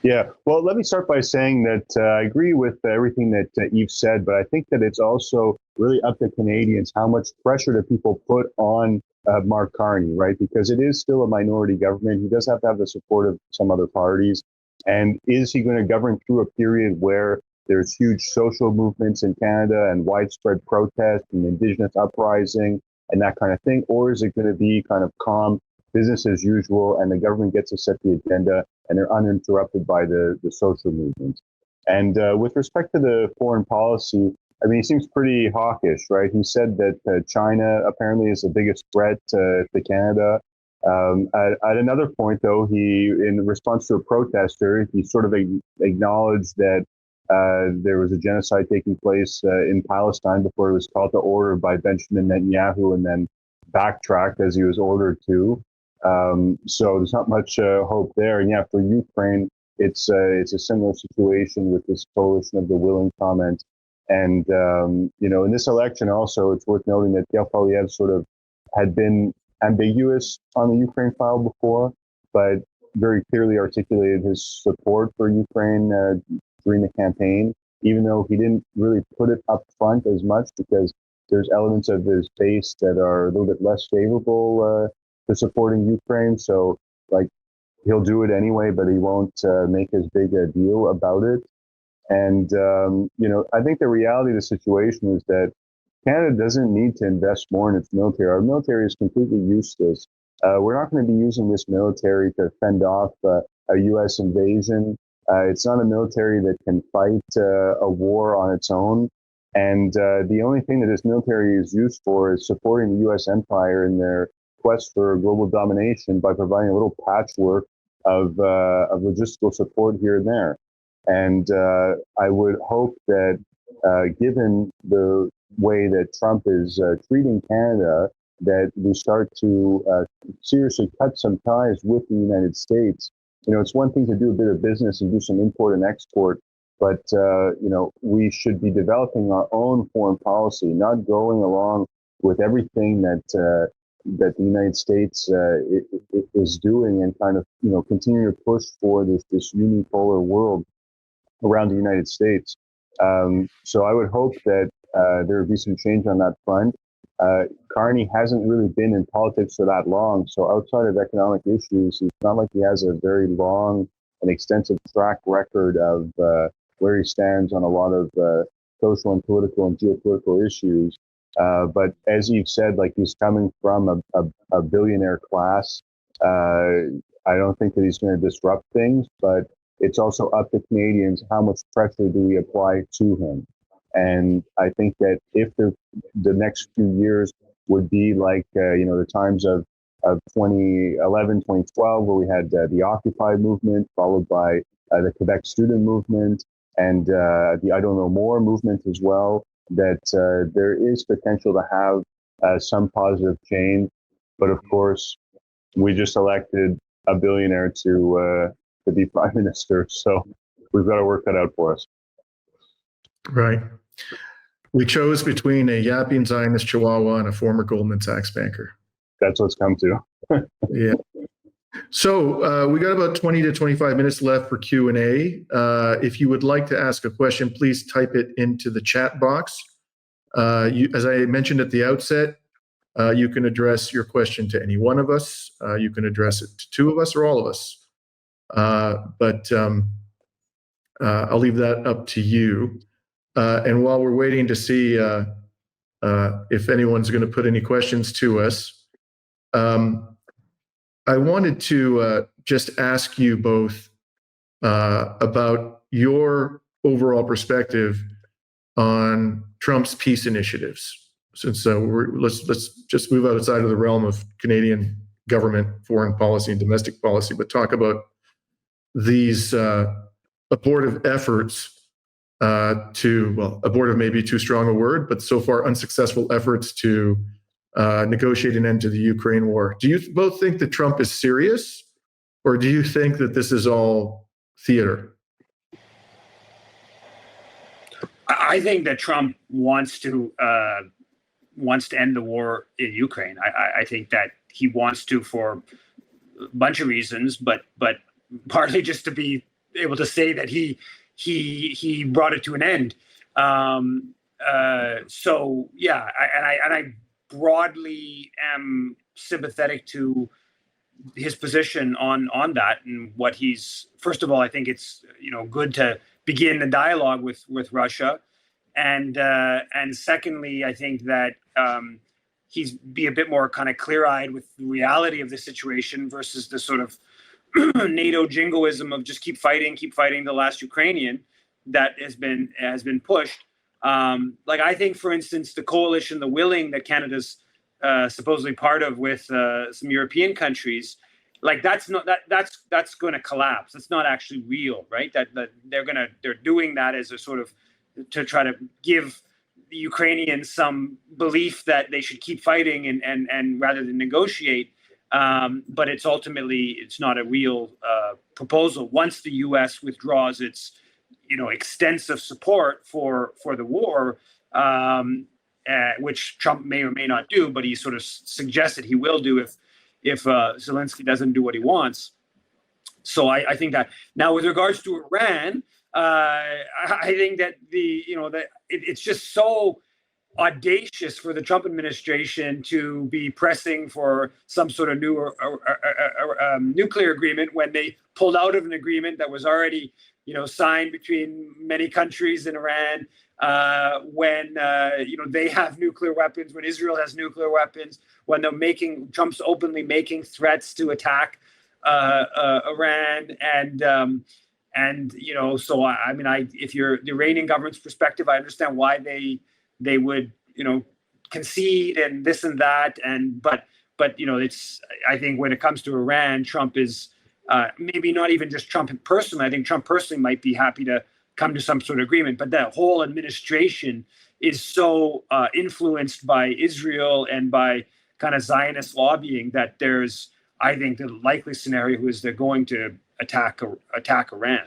Yeah, well, let me start by saying that I agree with everything that Yves said, but I think that it's also really up to Canadians how much pressure do people put on Mark Carney, right? Because it is still a minority government. He does have to have the support of some other parties. And is he going to govern through a period where there's huge social movements in Canada and widespread protest and Indigenous uprising and that kind of thing? Or is it going to be kind of calm, business as usual, and the government gets to set the agenda and they're uninterrupted by the social movement? And with respect to the foreign policy, I mean, he seems pretty hawkish, right? He said that China apparently is the biggest threat to Canada. At another point, though, in response to a protester, he sort of acknowledged that there was a genocide taking place in Palestine before it was called to order by Benjamin Netanyahu, and then backtracked as he was ordered to. So there's not much hope there. And yeah, for Ukraine, it's a similar situation with this coalition of the willing comment. And, in this election also, it's worth noting that Yakovlev sort of had been ambiguous on the Ukraine file before, but very clearly articulated his support for Ukraine during the campaign, even though he didn't really put it up front as much, because there's elements of his base that are a little bit less favorable to supporting Ukraine. So, like, he'll do it anyway, but he won't make as big a deal about it. And, I think the reality of the situation is that Canada doesn't need to invest more in its military. Our military is completely useless. We're not going to be using this military to fend off a U.S. invasion. It's not a military that can fight a war on its own. And the only thing that this military is used for is supporting the U.S. empire in their quest for global domination by providing a little patchwork of logistical support here and there. And I would hope that given the way that Trump is treating Canada, that we start to seriously cut some ties with the United States. It's one thing to do a bit of business and do some import and export, but we should be developing our own foreign policy, not going along with everything that the United States is doing, and kind of continue to push for this unipolar world around the United States. So I would hope that there would be some change on that front. Carney hasn't really been in politics for that long, so outside of economic issues, it's not like he has a very long and extensive track record of where he stands on a lot of social and political and geopolitical issues. But as you've said, like, he's coming from a billionaire class. I don't think that he's going to disrupt things, but it's also up to Canadians, how much pressure do we apply to him? And I think that if the next few years would be like, the times of 2011, 2012, where we had the Occupy movement, followed by the Quebec student movement, and the I Don't Know More movement as well, that there is potential to have some positive change. But of course, we just elected a billionaire to be prime minister, so we've got to work that out for us. Right. We chose between a yapping Zionist Chihuahua and a former Goldman Sachs banker. That's what's come to. Yeah. So we got about 20 to 25 minutes left for Q&A. If you would like to ask a question, please type it into the chat box. As I mentioned at the outset, you can address your question to any one of us. You can address it to two of us or all of us. But I'll leave that up to you. And while we're waiting to see if anyone's going to put any questions to us, I wanted to just ask you both about your overall perspective on Trump's peace initiatives. Since let's just move outside of the realm of Canadian government, foreign policy, and domestic policy, but talk about these abortive efforts abortive may be too strong a word, but so far unsuccessful efforts to negotiate an end to the Ukraine war. Do you both think that Trump is serious, or do you think that this is all theater? I think that Trump wants to end the war in Ukraine. I think that he wants to for a bunch of reasons, but partly just to be able to say that he brought it to an end. So yeah, I broadly am sympathetic to his position on that, and what he's, first of all, I think it's good to begin a dialogue with Russia, and secondly, I think that he's be a bit more kind of clear-eyed with the reality of the situation versus the sort of NATO jingoism of just keep fighting the last Ukrainian that has been pushed. Like, I think, for instance, the coalition, the willing that Canada's supposedly part of with some European countries, like that's going to collapse. That's not actually real, right? That they're doing that as a sort of to try to give the Ukrainians some belief that they should keep fighting and rather than negotiate. But it's ultimately not a real proposal. Once the U.S. withdraws its extensive support for the war, which Trump may or may not do, but he sort of suggested he will do if Zelensky doesn't do what he wants. So I think that now with regards to Iran, I think that it's just so audacious for the Trump administration to be pressing for some sort of new nuclear agreement when they pulled out of an agreement that was already signed between many countries in Iran, when they have nuclear weapons, when Israel has nuclear weapons, when Trump's openly making threats to attack Iran, and so if you're the Iranian government's perspective, I understand why they would concede and this and that, but it's, I think when it comes to Iran, Trump is maybe not even just Trump personally. I think Trump personally might be happy to come to some sort of agreement, but that whole administration is so influenced by Israel and by kind of Zionist lobbying that I think the likely scenario is they're going to attack Iran.